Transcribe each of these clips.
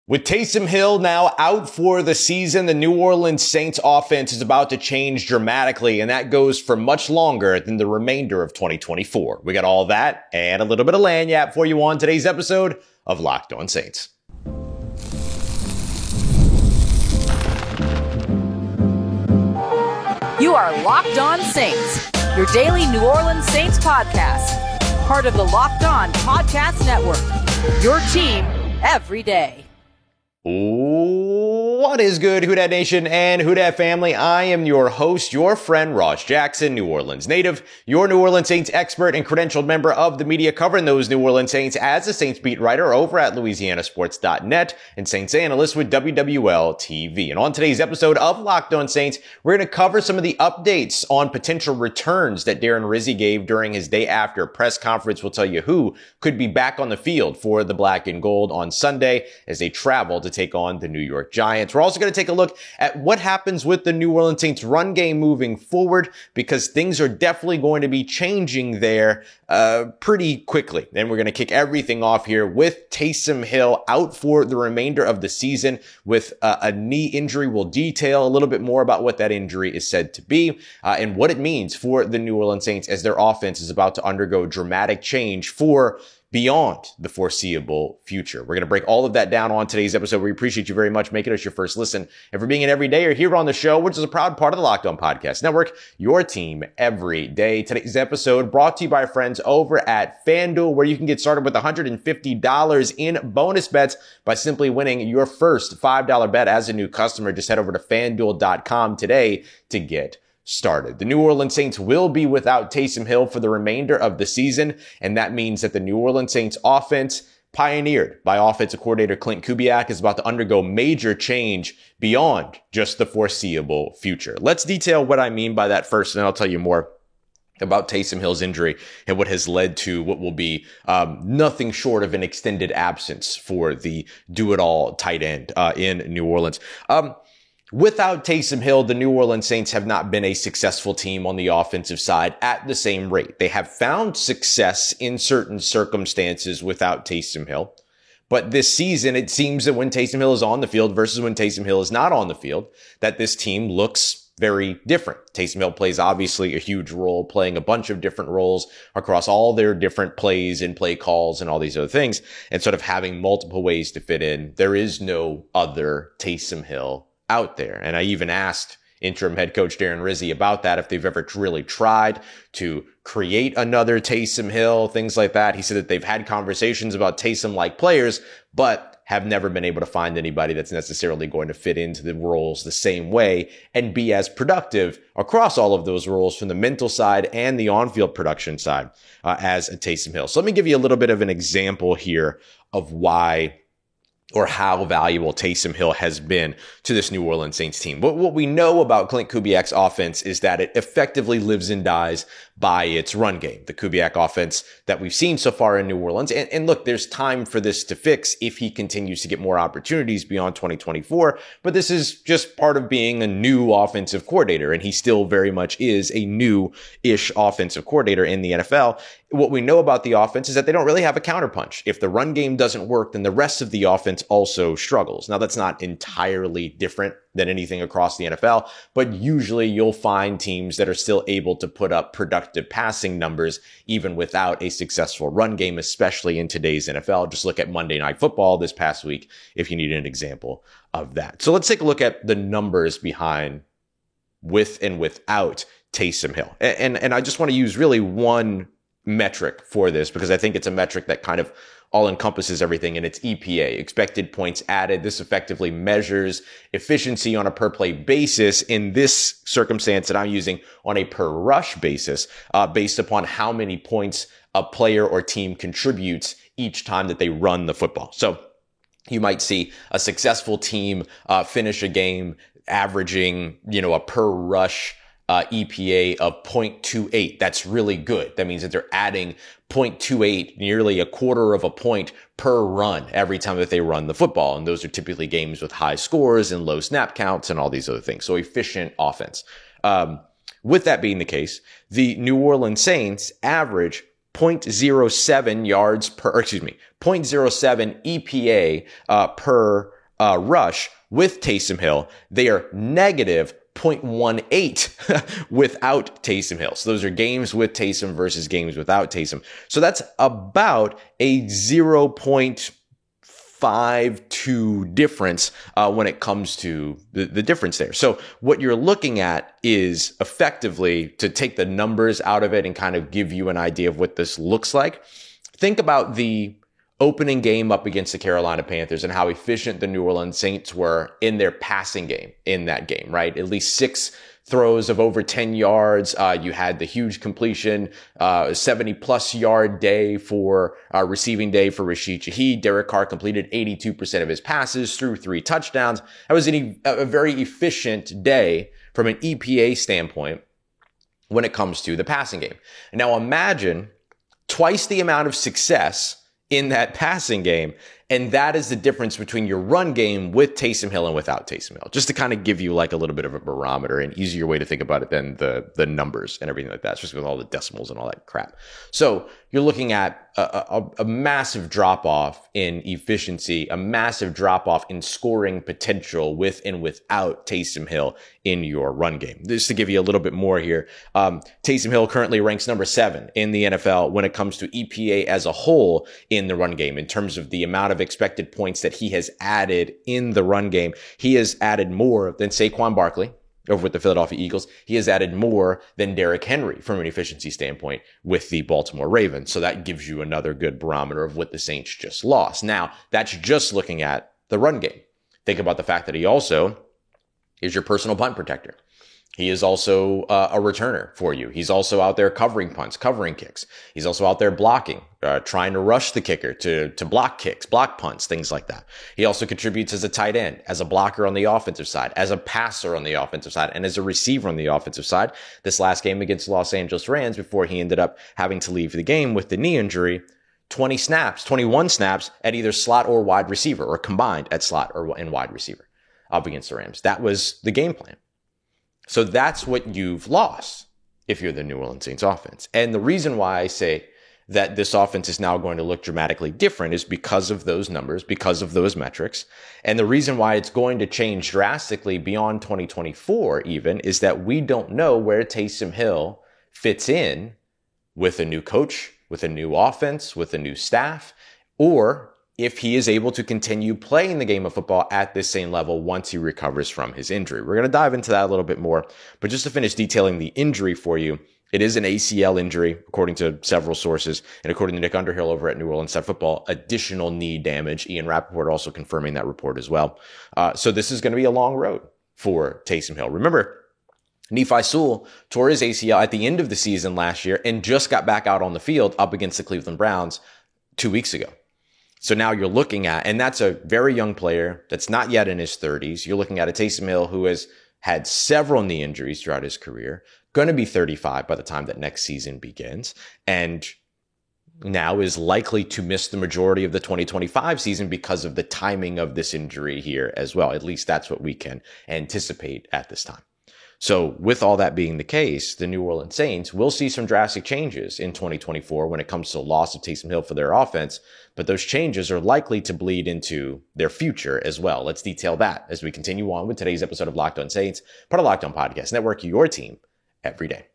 With Taysom Hill now out for the season, the New Orleans Saints offense is about to change dramatically, and that goes for much longer than the remainder of 2024. We got all that and a little bit of lagniappe for you on today's episode of Locked On Saints. You are Locked On Saints, your daily New Orleans Saints podcast, part of the Locked On Podcast Network, your team every day. What is good, Who Dat Nation and Who Dat family? I am your host, your friend Ross Jackson, New Orleans native, your New Orleans Saints expert and credentialed member of the media covering those New Orleans Saints as a Saints beat writer over at LouisianaSports.net and Saints analyst with WWL TV. And on today's episode of Locked On Saints, we're going to cover some of the updates on potential returns that Darren Rizzi gave during his day after press conference. We'll tell you who could be back on the field for the black and gold on Sunday as they travel to take on the New York Giants. We're also going to take a look at what happens with the New Orleans Saints run game moving forward, because things are definitely going to be changing there pretty quickly. Then we're going to kick everything off here with Taysom Hill out for the remainder of the season with a knee injury. We'll detail a little bit more about what that injury is said to be and what it means for the New Orleans Saints as their offense is about to undergo dramatic change for beyond the foreseeable future. We're going to break all of that down on today's episode. We appreciate you very much making us your first listen and for being an everyday or here on the show, which is a proud part of the Locked On Podcast Network, your team every day. Today's episode brought to you by our friends over at FanDuel, where you can get started with $150 in bonus bets by simply winning your first $5 bet as a new customer. Just head over to FanDuel.com today to get started. The New Orleans Saints will be without Taysom Hill for the remainder of the season, and that means that the New Orleans Saints offense, pioneered by offensive coordinator Klint Kubiak, is about to undergo major change beyond just the foreseeable future. Let's detail what I mean by that first, and then I'll tell you more about Taysom Hill's injury and what has led to what will be nothing short of an extended absence for the do-it-all tight end in New Orleans. Without Taysom Hill, the New Orleans Saints have not been a successful team on the offensive side at the same rate. They have found success in certain circumstances without Taysom Hill. But this season, it seems that when Taysom Hill is on the field versus when Taysom Hill is not on the field, that this team looks very different. Taysom Hill plays obviously a huge role, playing a bunch of different roles across all their different plays and play calls and all these other things, and sort of having multiple ways to fit in. There is no other Taysom Hill out there. And I even asked interim head coach Darren Rizzi about that, if they've ever really tried to create another Taysom Hill, things like that. He said that they've had conversations about Taysom-like players, but have never been able to find anybody that's necessarily going to fit into the roles the same way and be as productive across all of those roles from the mental side and the on-field production side as a Taysom Hill. So let me give you a little bit of an example here of why or how valuable Taysom Hill has been to this New Orleans Saints team. But what we know about Klint Kubiak's offense is that it effectively lives and dies by its run game, the Kubiak offense that we've seen so far in New Orleans. And look, there's time for this to fix if he continues to get more opportunities beyond 2024. But this is just part of being a new offensive coordinator, and he still very much is a new-ish offensive coordinator in the NFL. What we know about the offense is that they don't really have a counterpunch. If the run game doesn't work, then the rest of the offense also struggles. Now, that's not entirely different than anything across the NFL, but usually you'll find teams that are still able to put up productive passing numbers even without a successful run game, especially in today's NFL. Just look at Monday Night Football this past week if you need an example of that. So let's take a look at the numbers behind with and without Taysom Hill. And I just want to use really one metric for this because I think it's a metric that kind of all encompasses everything, and it's EPA, expected points added. This effectively measures efficiency on a per play basis. In this circumstance that I'm using, on a per rush basis, based upon how many points a player or team contributes each time that they run the football. So you might see a successful team finish a game averaging, a per rush EPA of 0.28. That's really good. That means that they're adding 0.28, nearly a quarter of a point per run every time that they run the football. And those are typically games with high scores and low snap counts and all these other things. So efficient offense. With that being the case, the New Orleans Saints average 0.07 yards per, 0.07 EPA per rush with Taysom Hill. They are negative 0.18 without Taysom Hill. So those are games with Taysom versus games without Taysom. So that's about a 0.52 difference when it comes to the difference there. So what you're looking at is effectively, to take the numbers out of it and kind of give you an idea of what this looks like. Think about the opening game up against the Carolina Panthers and how efficient the New Orleans Saints were in their passing game in that game, right? At least 6 throws of over 10 yards. You had the huge completion, 70-plus yard day for receiving day for Rashid Shaheed. Derek Carr completed 82% of his passes, threw 3 touchdowns. That was a very efficient day from an EPA standpoint when it comes to the passing game. Now imagine twice the amount of success in that passing game, and that is the difference between your run game with Taysom Hill and without Taysom Hill. Just to kind of give you like a little bit of a barometer, an easier way to think about it than the numbers and everything like that, especially with all the decimals and all that crap. So you're looking at a massive drop-off in efficiency, a massive drop-off in scoring potential with and without Taysom Hill in your run game. Just to give you a little bit more here, Taysom Hill currently ranks number 7 in the NFL when it comes to EPA as a whole in the run game. In terms of the amount of expected points that he has added in the run game, he has added more than Saquon Barkley over with the Philadelphia Eagles. He has added more than Derrick Henry from an efficiency standpoint with the Baltimore Ravens. So that gives you another good barometer of what the Saints just lost. Now, that's just looking at the run game. Think about the fact that he also is your personal punt protector. He is also a returner for you. He's also out there covering punts, covering kicks. He's also out there blocking, trying to rush the kicker to block kicks, block punts, things like that. He also contributes as a tight end, as a blocker on the offensive side, as a passer on the offensive side, and as a receiver on the offensive side. This last game against the Los Angeles Rams, before he ended up having to leave the game with the knee injury, 21 snaps at either slot or wide receiver, or combined at slot and wide receiver up against the Rams. That was the game plan. So that's what you've lost if you're the New Orleans Saints offense. And the reason why I say that this offense is now going to look dramatically different is because of those numbers, because of those metrics. And the reason why it's going to change drastically beyond 2024 even is that we don't know where Taysom Hill fits in with a new coach, with a new offense, with a new staff, or if he is able to continue playing the game of football at this same level once he recovers from his injury. We're going to dive into that a little bit more, but just to finish detailing the injury for you, it is an ACL injury, according to several sources, and according to Nick Underhill over at New Orleans Side Football, additional knee damage. Ian Rappaport also confirming that report as well. So this is going to be a long road for Taysom Hill. Remember, Nephi Sewell tore his ACL at the end of the season last year and just got back out on the field up against the Cleveland Browns 2 weeks ago. So now you're looking at, and that's a very young player that's not yet in his 30s. You're looking at a Taysom Hill who has had several knee injuries throughout his career, going to be 35 by the time that next season begins, and now is likely to miss the majority of the 2025 season because of the timing of this injury here as well. At least that's what we can anticipate at this time. So with all that being the case, the New Orleans Saints will see some drastic changes in 2024 when it comes to the loss of Taysom Hill for their offense, but those changes are likely to bleed into their future as well. Let's detail that as we continue on with today's episode of Locked On Saints, part of Locked On Podcast Network, your team every day.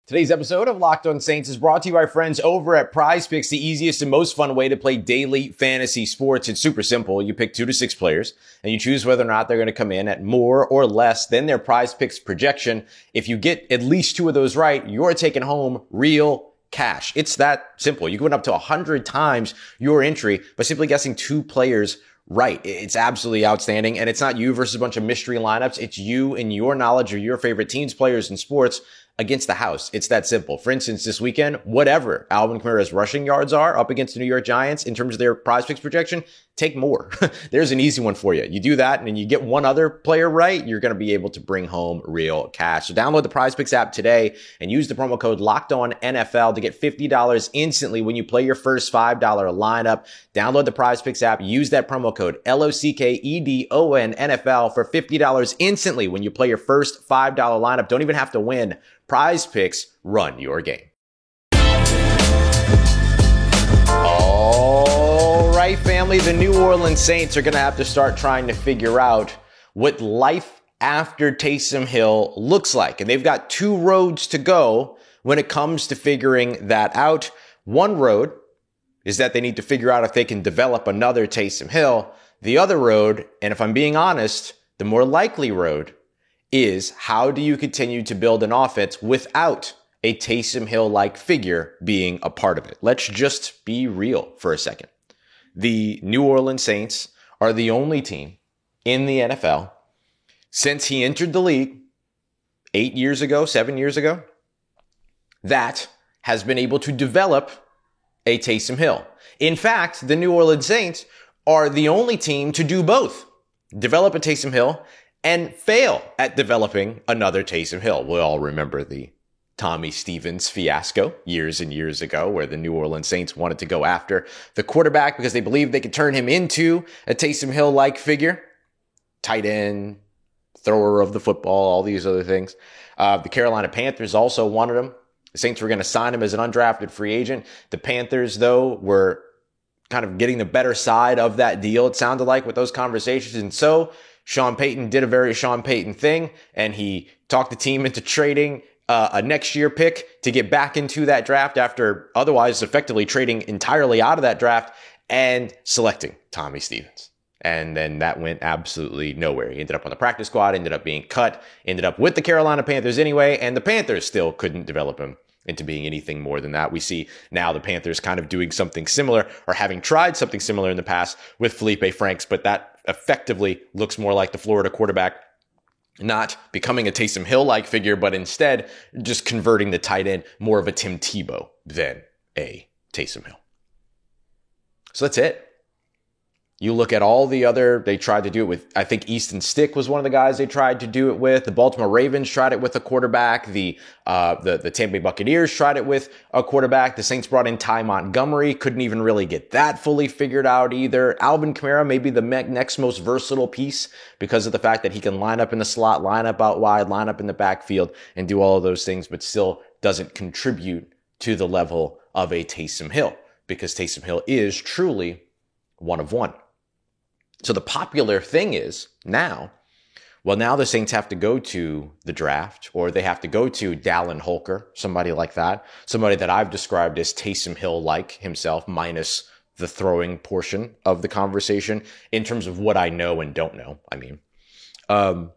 Today's episode of Locked On Saints is brought to you by friends over at PrizePicks, the easiest and most fun way to play daily fantasy sports. It's super simple. You pick 2 to 6 players, and you choose whether or not they're going to come in at more or less than their PrizePicks projection. If you get at least 2 of those right, you're taking home real cash. It's that simple. You can win up to 100 times your entry by simply guessing 2 players right. It's absolutely outstanding. And it's not you versus a bunch of mystery lineups. It's you and your knowledge of your favorite teams, players, and sports against the house. It's that simple. For instance, this weekend, whatever Alvin Kamara's rushing yards are up against the New York Giants in terms of their PrizePicks projection, take more. There's an easy one for you. You do that and then you get one other player right, you're going to be able to bring home real cash. So download the PrizePicks app today and use the promo code LOCKEDONNFL to get $50 instantly when you play your first $5 lineup. Download the PrizePicks app, use that promo code LOCKEDONNFL for $50 instantly when you play your first $5 lineup. Don't even have to win. Prize Picks, run your game. All right, family, the New Orleans Saints are going to have to start trying to figure out what life after Taysom Hill looks like. And they've got two roads to go when it comes to figuring that out. One road is that they need to figure out if they can develop another Taysom Hill. The other road, and if I'm being honest, the more likely road, is how do you continue to build an offense without a Taysom Hill-like figure being a part of it? Let's just be real for a second. The New Orleans Saints are the only team in the NFL since he entered the league 7 years ago, that has been able to develop a Taysom Hill. In fact, the New Orleans Saints are the only team to do both. Develop a Taysom Hill and fail at developing another Taysom Hill. We all remember the Tommy Stevens fiasco years and years ago, where the New Orleans Saints wanted to go after the quarterback because they believed they could turn him into a Taysom Hill-like figure. Tight end, thrower of the football, all these other things. The Carolina Panthers also wanted him. The Saints were going to sign him as an undrafted free agent. The Panthers, though, were kind of getting the better side of that deal, it sounded like, with those conversations. And so Sean Payton did a very Sean Payton thing, and he talked the team into trading a next year pick to get back into that draft after otherwise effectively trading entirely out of that draft and selecting Tommy Stevens. And then that went absolutely nowhere. He ended up on the practice squad, ended up being cut, ended up with the Carolina Panthers anyway, and the Panthers still couldn't develop him into being anything more than that. We see now the Panthers kind of doing something similar, or having tried something similar in the past with Felipe Franks, but that effectively looks more like the Florida quarterback not becoming a Taysom Hill-like figure, but instead just converting the tight end more of a Tim Tebow than a Taysom Hill. So that's it. You look at all the other, they tried to do it with, I think Easton Stick was one of the guys they tried to do it with. The Baltimore Ravens tried it with a quarterback. The Tampa Bay Buccaneers tried it with a quarterback. The Saints brought in Ty Montgomery. Couldn't even really get that fully figured out either. Alvin Kamara may be the next most versatile piece because of the fact that he can line up in the slot, line up out wide, line up in the backfield, and do all of those things, but still doesn't contribute to the level of a Taysom Hill, because Taysom Hill is truly one of one. So the popular thing is now the Saints have to go to the draft, or they have to go to Dallin Holker, somebody like that, somebody that I've described as Taysom Hill-like himself, minus the throwing portion of the conversation in terms of what I know and don't know. So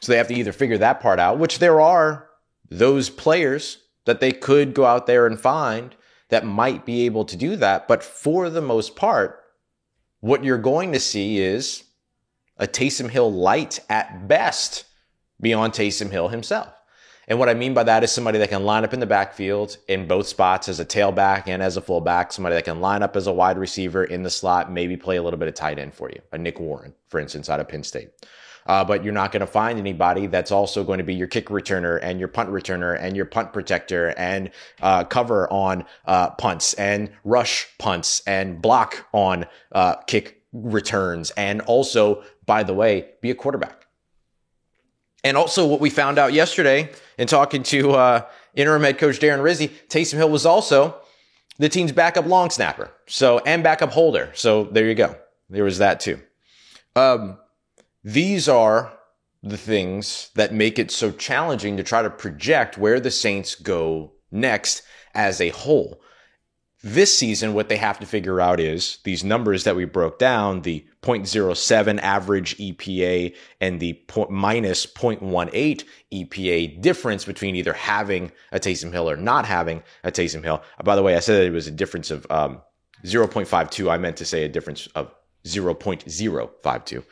they have to either figure that part out, which there are those players that they could go out there and find that might be able to do that. But for the most part, what you're going to see is a Taysom Hill light at best beyond Taysom Hill himself. And what I mean by that is somebody that can line up in the backfield in both spots as a tailback and as a fullback, somebody that can line up as a wide receiver in the slot, maybe play a little bit of tight end for you, a Nick Warren, for instance, out of Penn State. But you're not going to find anybody that's also going to be your kick returner and your punt returner and your punt protector and cover on punts and rush punts and block on kick returns, and also, by the way, be a quarterback. And also what we found out yesterday in talking to interim head coach Darren Rizzi, Taysom Hill was also the team's backup long snapper, and backup holder. So there you go. There was that too. These are the things that make it so challenging to try to project where the Saints go next as a whole. This season, what they have to figure out is these numbers that we broke down, the 0.07 average EPA and the minus 0.18 EPA difference between either having a Taysom Hill or not having a Taysom Hill. By the way, I said that it was a difference of 0.52. I meant to say a difference of 0.052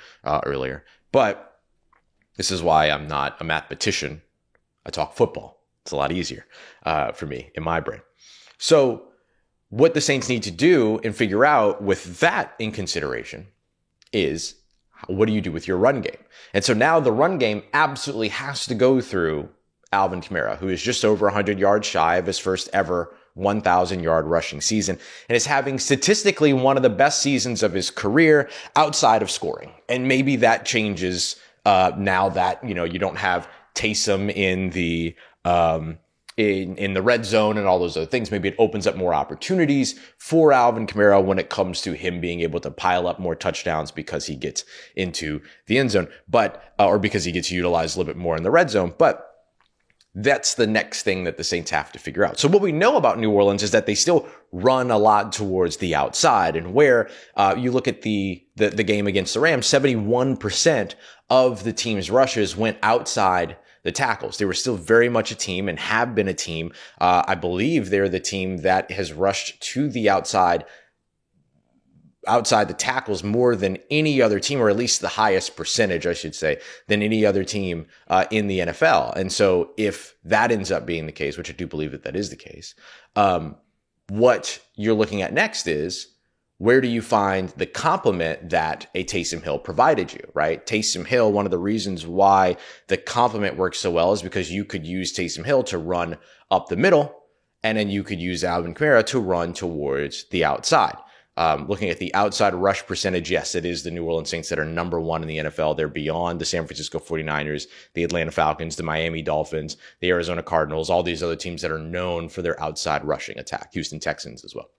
earlier. But this is why I'm not a mathematician. I talk football. It's a lot easier for me in my brain. So what the Saints need to do and figure out with that in consideration is, what do you do with your run game? And so now the run game absolutely has to go through Alvin Kamara, who is just over 100 yards shy of his first ever 1,000-yard rushing season, and is having statistically one of the best seasons of his career outside of scoring. And maybe that changes now that, you don't have Taysom in the in the red zone and all those other things. Maybe it opens up more opportunities for Alvin Kamara when it comes to him being able to pile up more touchdowns because he gets into the end zone, or because he gets utilized a little bit more in the red zone. But that's the next thing that the Saints have to figure out. So what we know about New Orleans is that they still run a lot towards the outside, and where you look at the game against the Rams, 71% of the team's rushes went outside the tackles. They were still very much a team and have been a team. I believe they're the team that has rushed to the outside the tackles more than any other team, or at least the highest percentage, I should say, than any other team in the NFL. And so if that ends up being the case, which I do believe that is the case, what you're looking at next is, where do you find the complement that a Taysom Hill provided you, right? Taysom Hill, one of the reasons why the complement works so well is because you could use Taysom Hill to run up the middle, and then you could use Alvin Kamara to run towards the outside. Looking at the outside rush percentage, yes, it is the New Orleans Saints that are number one in the NFL. They're beyond the San Francisco 49ers, the Atlanta Falcons, the Miami Dolphins, the Arizona Cardinals, all these other teams that are known for their outside rushing attack, Houston Texans as well.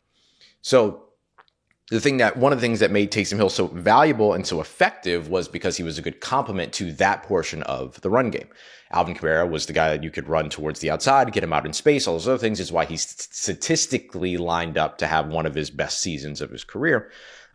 So one of the things that made Taysom Hill so valuable and so effective was because he was a good complement to that portion of the run game. Alvin Kamara was the guy that you could run towards the outside, get him out in space, all those other things. Is why he's statistically lined up to have one of his best seasons of his career.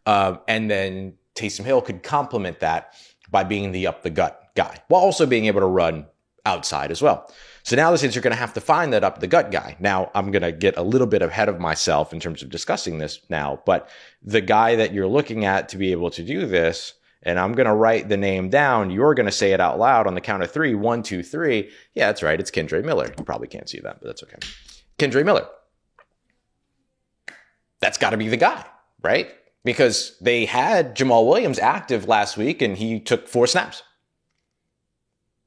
And then Taysom Hill could complement that by being the up the gut guy, while also being able to run outside as well. So now the Saints are going to have to find that up the gut guy. Now, I'm going to get a little bit ahead of myself in terms of discussing this now, but the guy that you're looking at to be able to do this, and I'm going to write the name down, you're going to say it out loud on the count of 3. 1, 2, 3. Yeah, that's right. It's Kendre Miller. You probably can't see that, but that's okay. Kendre Miller. That's got to be the guy, right? Because they had Jamal Williams active last week, and he took 4 snaps.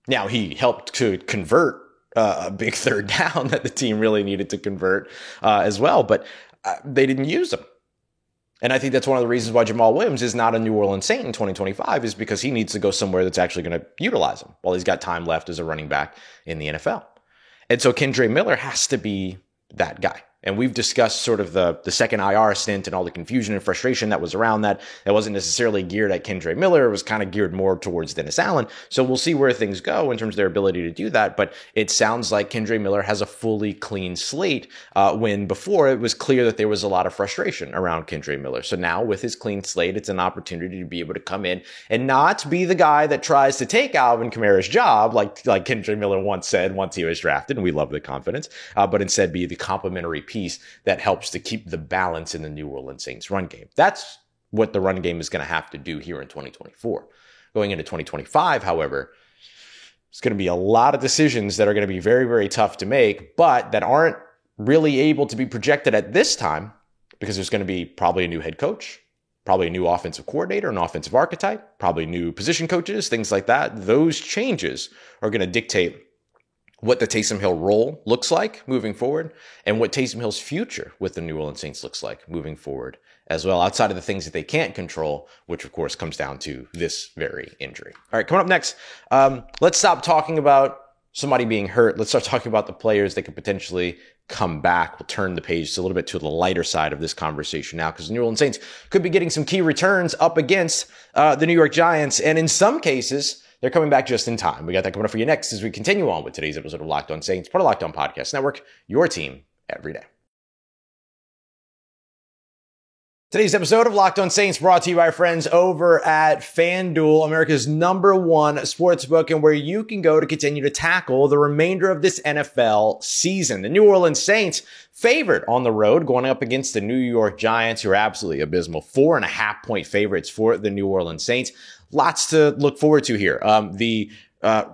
Now, he helped to convert a big third down that the team really needed to convert as well, but they didn't use him. And I think that's one of the reasons why Jamal Williams is not a New Orleans Saint in 2025, is because he needs to go somewhere that's actually going to utilize him while he's got time left as a running back in the NFL. And so Kendre Miller has to be that guy. And we've discussed sort of the second IR stint and all the confusion and frustration that was around that. That wasn't necessarily geared at Kendre Miller. It was kind of geared more towards Dennis Allen. So we'll see where things go in terms of their ability to do that. But it sounds like Kendre Miller has a fully clean slate, when before it was clear that there was a lot of frustration around Kendre Miller. So now with his clean slate, it's an opportunity to be able to come in and not be the guy that tries to take Alvin Kamara's job, like Kendre Miller once said once he was drafted, and we love the confidence, but instead be the complementary piece that helps to keep the balance in the New Orleans Saints run game. That's what the run game is going to have to do here in 2024. Going into 2025, however, it's going to be a lot of decisions that are going to be very, very tough to make, but that aren't really able to be projected at this time, because there's going to be probably a new head coach, probably a new offensive coordinator, an offensive archetype, probably new position coaches, things like that. Those changes are going to dictate what the Taysom Hill role looks like moving forward, and what Taysom Hill's future with the New Orleans Saints looks like moving forward as well, outside of the things that they can't control, which of course comes down to this very injury. All right, coming up next, let's stop talking about somebody being hurt. Let's start talking about the players that could potentially come back. We'll turn the page a little bit to the lighter side of this conversation now, because the New Orleans Saints could be getting some key returns up against the New York Giants, and in some cases, they're coming back just in time. We got that coming up for you next as we continue on with today's episode of Locked On Saints, part of Locked On Podcast Network, your team every day. Today's episode of Locked On Saints brought to you by our friends over at FanDuel, America's #1 sportsbook, and where you can go to continue to tackle the remainder of this NFL season. The New Orleans Saints favored on the road, going up against the New York Giants, who are absolutely abysmal. 4.5-point favorites for the New Orleans Saints. Lots to look forward to here. The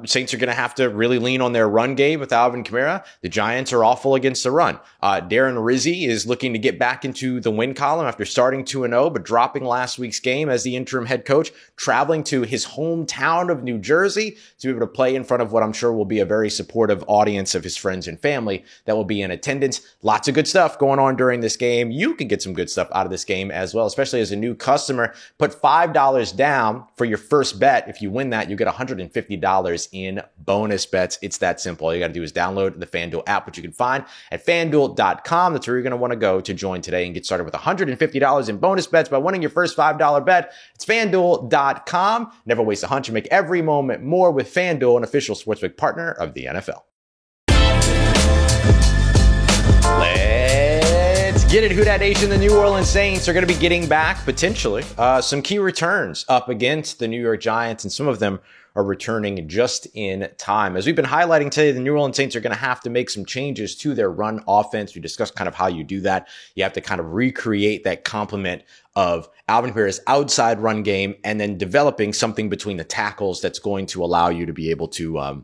Saints are going to have to really lean on their run game with Alvin Kamara. The Giants are awful against the run. Darren Rizzi is looking to get back into the win column after starting 2-0, but dropping last week's game as the interim head coach, traveling to his hometown of New Jersey to be able to play in front of what I'm sure will be a very supportive audience of his friends and family that will be in attendance. Lots of good stuff going on during this game. You can get some good stuff out of this game as well, especially as a new customer. Put $5 down for your first bet. If you win that, you get $150 $50 in bonus bets. It's that simple. All you got to do is download the FanDuel app, which you can find at FanDuel.com. That's where you're going to want to go to join today and get started with $150 in bonus bets by winning your first $5 bet. It's FanDuel.com. Never waste a hunch and make every moment more with FanDuel, an official sportsbook partner of the NFL. Let's get it, Who Dat Nation. The New Orleans Saints are going to be getting back, potentially, some key returns up against the New York Giants, and some of them are returning just in time. As we've been highlighting today, the New Orleans Saints are going to have to make some changes to their run offense. We discussed kind of how you do that. You have to kind of recreate that complement of Alvin Kamara's outside run game and then developing something between the tackles that's going to allow you to be able to,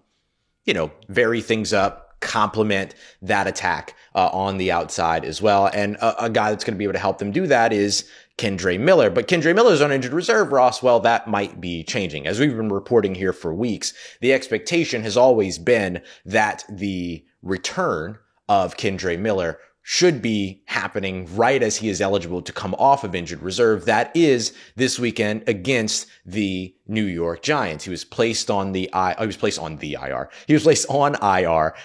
vary things up, complement that attack on the outside as well. And a guy that's going to be able to help them do that is Kendre Miller. But Kendre Miller's on injured reserve, Ross. Well, that might be changing. As we've been reporting here for weeks, the expectation has always been that the return of Kendre Miller should be happening right as he is eligible to come off of injured reserve. That is this weekend against the New York Giants. He was placed on IR. He was placed on IR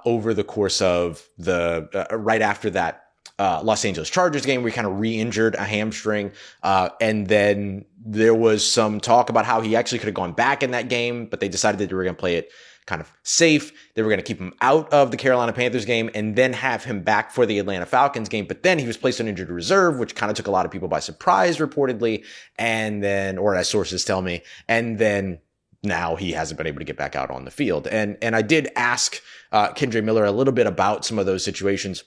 over the course of the right after that Los Angeles Chargers game where he kind of re-injured a hamstring. And then there was some talk about how he actually could have gone back in that game, but they decided that they were going to play it kind of safe. They were going to keep him out of the Carolina Panthers game and then have him back for the Atlanta Falcons game. But then he was placed on injured reserve, which kind of took a lot of people by surprise, reportedly. And then, or as sources tell me, and then now he hasn't been able to get back out on the field. And I did ask Kendre Miller a little bit about some of those situations.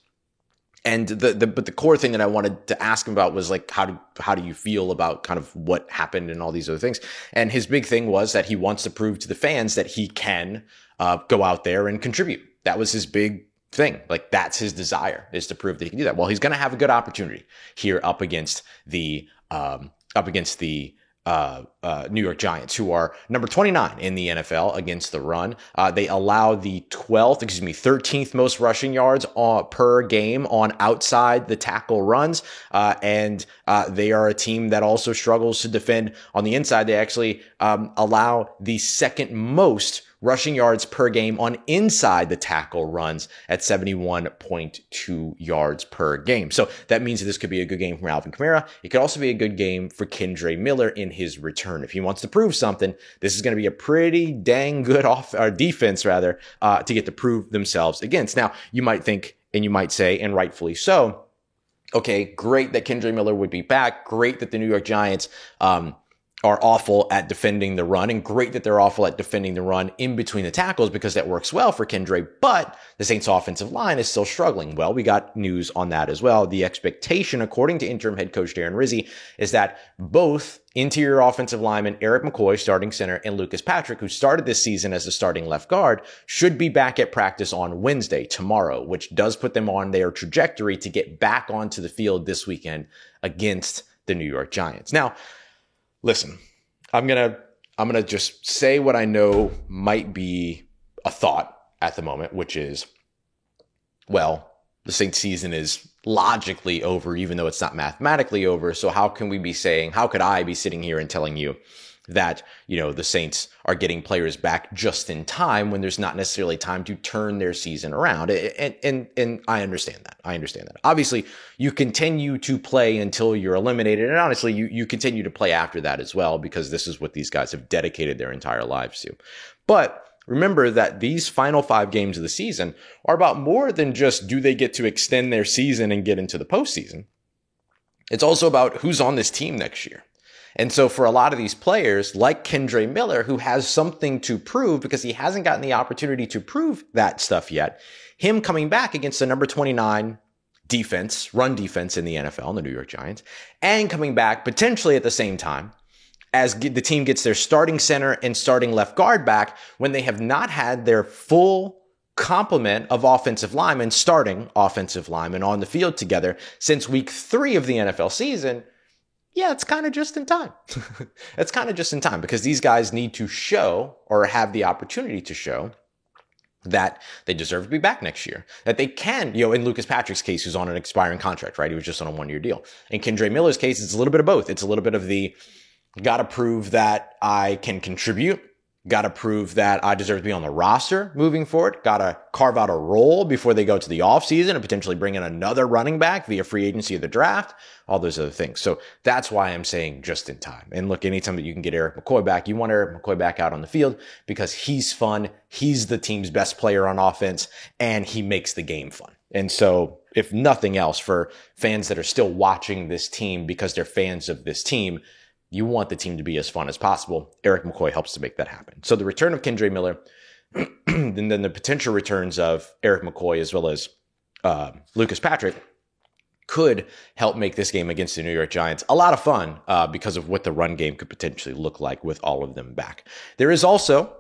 And but the core thing that I wanted to ask him about was like, how do you feel about kind of what happened and all these other things? And his big thing was that he wants to prove to the fans that he can go out there and contribute. That was his big thing. Like, that's his desire, is to prove that he can do that. Well, he's going to have a good opportunity here up against the New York Giants, who are number 29 in the NFL against the run. They allow the 13th most rushing yards per game on outside the tackle runs. And they are a team that also struggles to defend on the inside. They actually allow the second most rushing yards per game on inside the tackle runs at 71.2 yards per game. So that means that this could be a good game from Alvin Kamara. It could also be a good game for Kendre Miller in his return. If he wants to prove something, this is going to be a pretty dang good defense to get to prove themselves against. Now, you might think, and you might say, and rightfully so, okay, great that Kendre Miller would be back. Great that the New York Giants, are awful at defending the run, and great that they're awful at defending the run in between the tackles, because that works well for Kendre, but the Saints offensive line is still struggling. Well, we got news on that as well. The expectation, according to interim head coach Darren Rizzi, is that both interior offensive lineman Erik McCoy, starting center, and Lucas Patrick, who started this season as the starting left guard, should be back at practice on Wednesday, tomorrow, which does put them on their trajectory to get back onto the field this weekend against the New York Giants. Now, listen, I'm gonna just say what I know might be a thought at the moment, which is, well, the Saints season is logically over, even though it's not mathematically over. So how could I be sitting here and telling you that, the Saints are getting players back just in time when there's not necessarily time to turn their season around? And I understand that. Obviously, you continue to play until you're eliminated. And honestly, you continue to play after that as well, because this is what these guys have dedicated their entire lives to. But remember that these final 5 games of the season are about more than just, do they get to extend their season and get into the postseason? It's also about who's on this team next year. And so for a lot of these players, like Kendre Miller, who has something to prove because he hasn't gotten the opportunity to prove that stuff yet, him coming back against the number 29 run defense in the NFL, the New York Giants, and coming back potentially at the same time as the team gets their starting center and starting left guard back, when they have not had their full complement of starting offensive linemen on the field together since week 3 of the NFL season. Yeah, it's kind of just in time. It's kind of just in time, because these guys need to show, or have the opportunity to show, that they deserve to be back next year. That they can, in Lucas Patrick's case, who's on an expiring contract, right? He was just on a 1-year deal. In Kendre Miller's case, it's a little bit of both. It's a little bit of the, got to prove that I can contribute, Got to prove that I deserve to be on the roster moving forward. Got to carve out a role before they go to the offseason and potentially bring in another running back via free agency or the draft, all those other things. So that's why I'm saying just in time. And look, anytime that you can get Erik McCoy back, you want Erik McCoy back out on the field because he's fun. He's the team's best player on offense and he makes the game fun. And so if nothing else, for fans that are still watching this team because they're fans of this team, you want the team to be as fun as possible. Erik McCoy helps to make that happen. So the return of Kendre Miller, and then the potential returns of Erik McCoy as well as Lucas Patrick could help make this game against the New York Giants a lot of fun because of what the run game could potentially look like with all of them back. There is also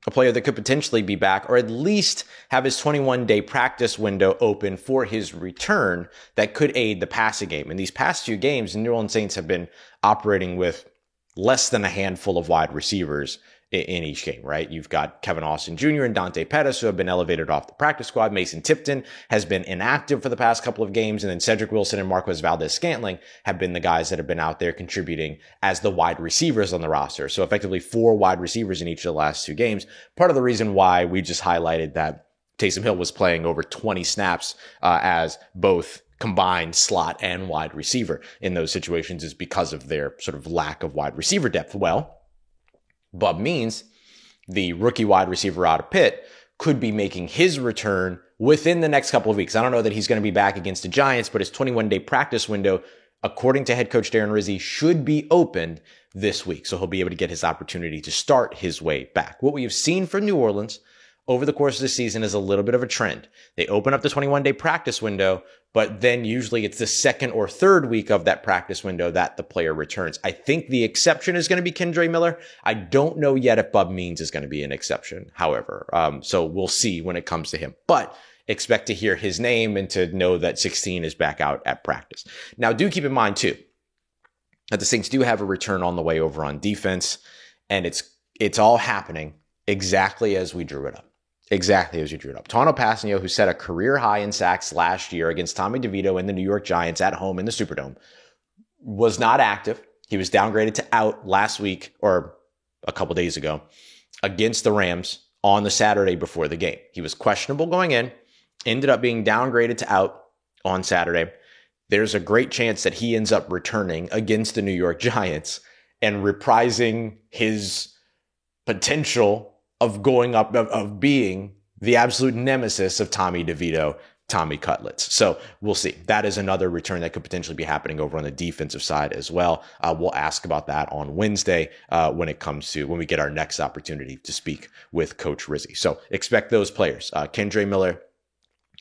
a player that could potentially be back or at least have his 21-day practice window open for his return that could aid the passing game. In these past few games, the New Orleans Saints have been operating with less than a handful of wide receivers in each game, right? You've got Kevin Austin Jr. and Dante Pettis who have been elevated off the practice squad. Mason Tipton has been inactive for the past couple of games. And then Cedric Wilson and Marquez Valdez-Scantling have been the guys that have been out there contributing as the wide receivers on the roster. So effectively 4 wide receivers in each of the last 2 games. Part of the reason why we just highlighted that Taysom Hill was playing over 20 snaps as both combined slot and wide receiver in those situations is because of their sort of lack of wide receiver depth. Well, Bub Means, the rookie wide receiver out of Pitt, could be making his return within the next couple of weeks. I don't know that he's going to be back against the Giants, but his 21-day practice window, according to head coach Darren Rizzi, should be opened this week. So he'll be able to get his opportunity to start his way back. What we have seen from New Orleans over the course of the season is a little bit of a trend. They open up the 21-day practice window, but then usually it's the second or third week of that practice window that the player returns. I think the exception is going to be Kendre Miller. I don't know yet if Bub Means is going to be an exception, however. So we'll see when it comes to him. But expect to hear his name and to know that 16 is back out at practice. Now, do keep in mind, too, that the Saints do have a return on the way over on defense, and it's all happening exactly as we drew it up. Exactly as you drew it up. Tanoh Kpassagnon, who set a career high in sacks last year against Tommy DeVito and the New York Giants at home in the Superdome, was not active. He was downgraded to out last week or a couple days ago against the Rams on the Saturday before the game. He was questionable going in, ended up being downgraded to out on Saturday. There's a great chance that he ends up returning against the New York Giants and reprising his potential of going up, of being the absolute nemesis of Tommy DeVito, Tommy Cutlets. So we'll see. That is another return that could potentially be happening over on the defensive side as well. We'll ask about that on Wednesday when we get our next opportunity to speak with Coach Rizzi. So expect those players, Kendre Miller,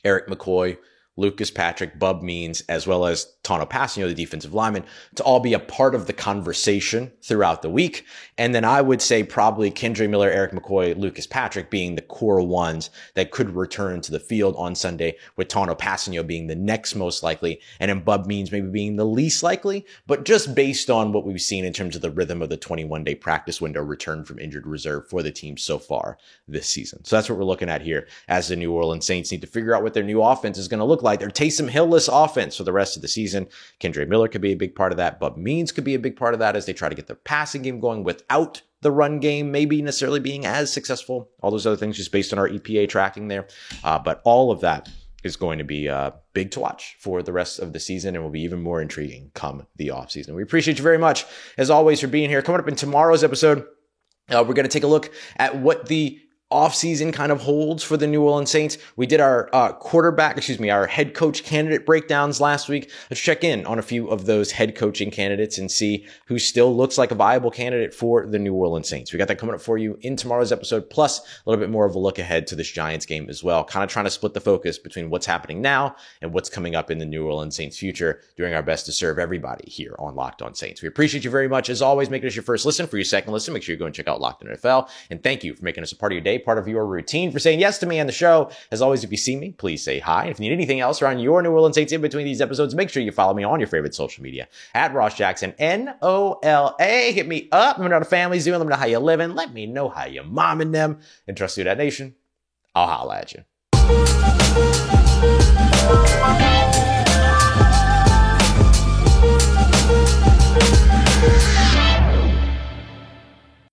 Erik McCoy, Lucas Patrick, Bub Means, as well as Tanoh Kpassagnon, the defensive lineman, to all be a part of the conversation throughout the week. And then I would say probably Kendre Miller, Erik McCoy, Lucas Patrick being the core ones that could return to the field on Sunday, with Tanoh Kpassagnon being the next most likely, and then Bub Means maybe being the least likely. But just based on what we've seen in terms of the rhythm of the 21-day practice window return from injured reserve for the team so far this season. So that's what we're looking at here as the New Orleans Saints need to figure out what their new offense is going to look like. Their Taysom Hill-less offense for the rest of the season. Kendre Miller could be a big part of that. Bub Means could be a big part of that as they try to get their passing game going without the run game maybe necessarily being as successful. All those other things just based on our EPA tracking there. But all of that is going to be big to watch for the rest of the season and will be even more intriguing come the offseason. We appreciate you very much, as always, for being here. Coming up in tomorrow's episode, we're going to take a look at what the offseason kind of holds for the New Orleans Saints. We did our our head coach candidate breakdowns last week. Let's check in on a few of those head coaching candidates and see who still looks like a viable candidate for the New Orleans Saints. We got that coming up for you in tomorrow's episode, plus a little bit more of a look ahead to this Giants game as well. Kind of trying to split the focus between what's happening now and what's coming up in the New Orleans Saints future, doing our best to serve everybody here on Locked On Saints. We appreciate you very much. As always, make this your first listen. For your second listen, make sure you go and check out Locked On NFL. And thank you for making us a part of your day, part of your routine, for saying yes to me on the show. As always, if you see me, please say hi. If you need anything else around your New Orleans Saints in between these episodes, make sure you follow me on your favorite social media at Ross Jackson, NOLA. Hit me up. Let me know how the family's doing. Let me know how you're living. Let me know how you're momming them. And trust you, that nation. I'll holla at you.